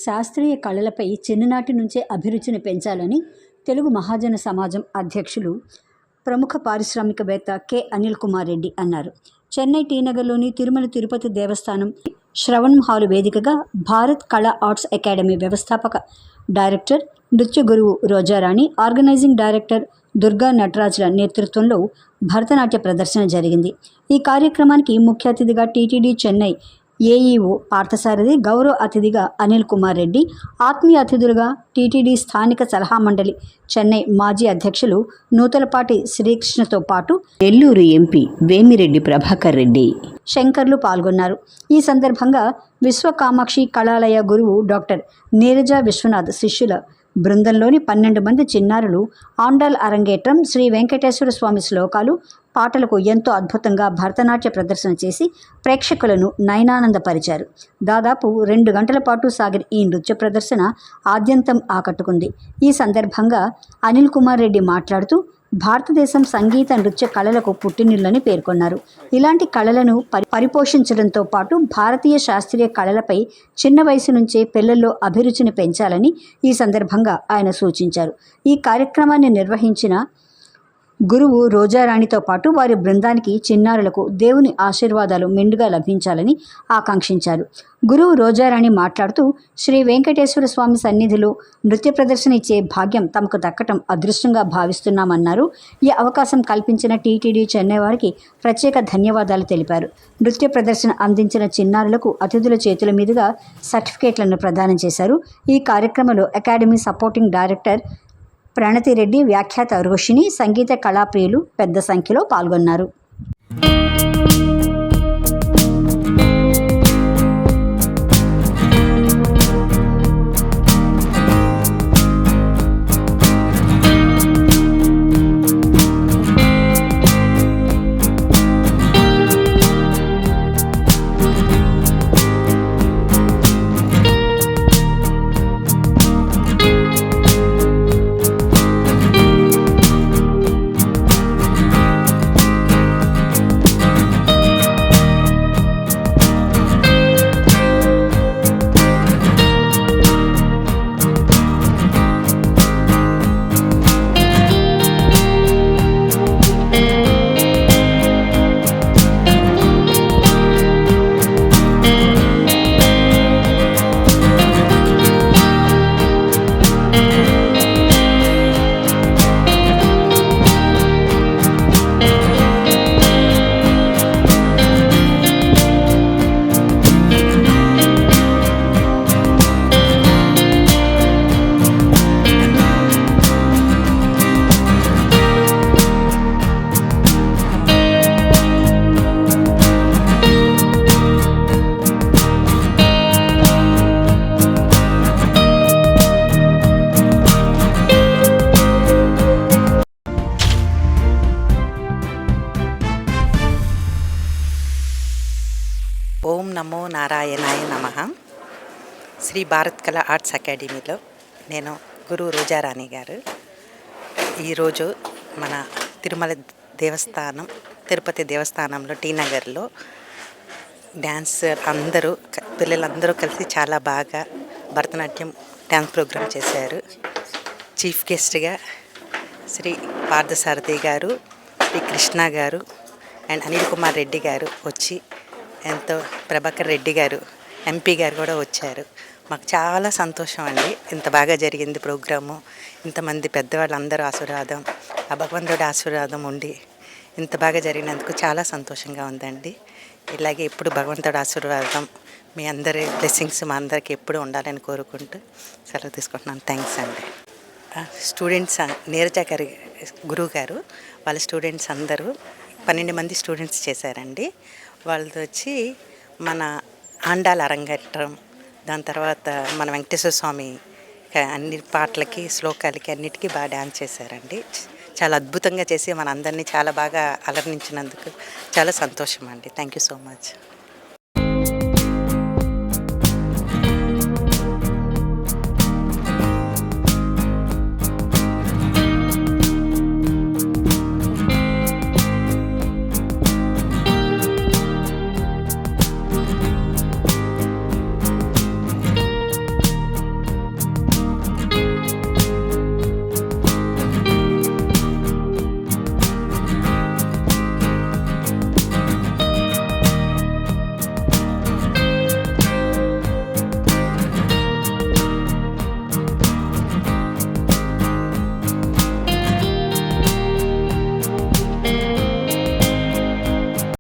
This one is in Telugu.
శాస్త్రీయ కళలపై చిన్ననాటి నుంచే అభిరుచిని పెంచాలని తెలుగు మహాజన సమాజం అధ్యక్షులు ప్రముఖ పారిశ్రామికవేత్త కె అనిల్ కుమార్ రెడ్డి అన్నారు. చెన్నై టీనగర్లోని తిరుమల తిరుపతి దేవస్థానం శ్రవణ్ హాలు వేదికగా భారత్ కళా ఆర్ట్స్ అకాడమీ వ్యవస్థాపక డైరెక్టర్, నృత్య గురువు రోజారాణి, ఆర్గనైజింగ్ డైరెక్టర్ దుర్గా నటరాజ్ల నేతృత్వంలో భరతనాట్య ప్రదర్శన జరిగింది. ఈ కార్యక్రమానికి ముఖ్య అతిథిగా టీటీడీ చెన్నై ఏఈఓ పార్థసారథి, గౌరవ అతిథిగా అనిల్ కుమార్ రెడ్డి, ఆత్మీయ అతిథులుగా టీటీడీ స్థానిక సలహా మండలి చెన్నై మాజీ అధ్యక్షులు నూతలపాటి శ్రీకృష్ణతో పాటు నెల్లూరు ఎంపీ వేమిరెడ్డి ప్రభాకర్ రెడ్డి, శంకర్లు పాల్గొన్నారు. ఈ సందర్భంగా విశ్వకామాక్షి కళాలయ గురువు డాక్టర్ నీరజ విశ్వనాథ్ శిష్యుల బృందంలోని 12 మంది చిన్నారులు ఆండాల్ అరంగేట్రం, శ్రీ వెంకటేశ్వర స్వామి శ్లోకాలు, పాటలకు ఎంతో అద్భుతంగా భరతనాట్య ప్రదర్శన చేసి ప్రేక్షకులను నయనానందపరిచారు. దాదాపు 2 గంటల పాటు సాగిన ఈ నృత్య ప్రదర్శన ఆద్యంతం ఆకట్టుకుంది. ఈ సందర్భంగా అనిల్ కుమార్ రెడ్డి మాట్లాడుతూ భారతదేశం సంగీత నృత్య కళలకు పుట్టినిల్లని పేర్కొన్నారు. ఇలాంటి కళలను పరిపోషించడంతో పాటు భారతీయ శాస్త్రీయ కళలపై చిన్న వయసు నుంచే పిల్లల్లో అభిరుచిని పెంచాలని ఈ సందర్భంగా ఆయన సూచించారు. ఈ కార్యక్రమాన్ని నిర్వహించిన గురువు రోజారాణితో పాటు వారి బృందానికి, చిన్నారులకు దేవుని ఆశీర్వాదాలు మెండుగా లభించాలని ఆకాంక్షించారు. గురువు రోజారాణి మాట్లాడుతూ శ్రీ వెంకటేశ్వర స్వామి సన్నిధిలో నృత్య ప్రదర్శన ఇచ్చే భాగ్యం తమకు దక్కటం అదృష్టంగా భావిస్తున్నామన్నారు. ఈ అవకాశం కల్పించిన టీటీడీ చెన్నై వారికి ప్రత్యేక ధన్యవాదాలు తెలిపారు. నృత్య ప్రదర్శన అందించిన చిన్నారులకు అతిథుల చేతుల మీదుగా సర్టిఫికేట్లను ప్రదానం చేశారు. ఈ కార్యక్రమంలో అకాడమీ సపోర్టింగ్ డైరెక్టర్ ప్రణతిరెడ్డి, వ్యాఖ్యాత రోషిణి, సంగీత కళాప్రియులు పెద్ద సంఖ్యలో పాల్గొన్నారు. ఓం నమో నారాయణాయ నమః. శ్రీ భారత్ కళా ఆర్ట్స్ అకాడమీలో నేను గురువు రోజారాణి గారు. ఈరోజు మన తిరుమల దేవస్థానం, తిరుపతి దేవస్థానంలో టీనగర్లో డ్యాన్సర్ అందరూ, పిల్లలందరూ కలిసి చాలా బాగా భరతనాట్యం డ్యాన్స్ ప్రోగ్రాం చేశారు. చీఫ్ గెస్ట్గా శ్రీ పార్థసారథి గారు, శ్రీ కృష్ణ గారు అండ్ అనిల్ కుమార్ రెడ్డి గారు వచ్చి, ఎంతో ప్రభాకర్ రెడ్డి గారు ఎంపీ గారు కూడా వచ్చారు. మాకు చాలా సంతోషం అండి. ఇంత బాగా జరిగింది ప్రోగ్రాము. ఇంతమంది పెద్దవాళ్ళందరూ ఆశీర్వాదం, ఆ భగవంతుడి ఆశీర్వాదం ఉండి ఇంత బాగా జరిగినందుకు చాలా సంతోషంగా ఉందండి. ఇలాగే ఎప్పుడు భగవంతుడి ఆశీర్వాదం, మీ అందరి బ్లెస్సింగ్స్ మా అందరికి ఎప్పుడు ఉండాలని కోరుకుంటూ సెలవు తీసుకుంటున్నాను. థ్యాంక్స్ అండి. స్టూడెంట్స్ నీరజ గారి గురువు గారు, వాళ్ళ స్టూడెంట్స్ అందరూ 12 మంది స్టూడెంట్స్ చేశారండి. వాళ్ళది వచ్చి మన ఆండాల్ అరంగేట్రం, దాని తర్వాత మన వెంకటేశ్వర స్వామి అన్ని పాటలకి, శ్లోకాలకి అన్నిటికీ బాగా డ్యాన్స్ చేశారండి. చాలా అద్భుతంగా చేసి మన అందరినీ చాలా బాగా అలరించినందుకు చాలా సంతోషం అండి. Thank you so much.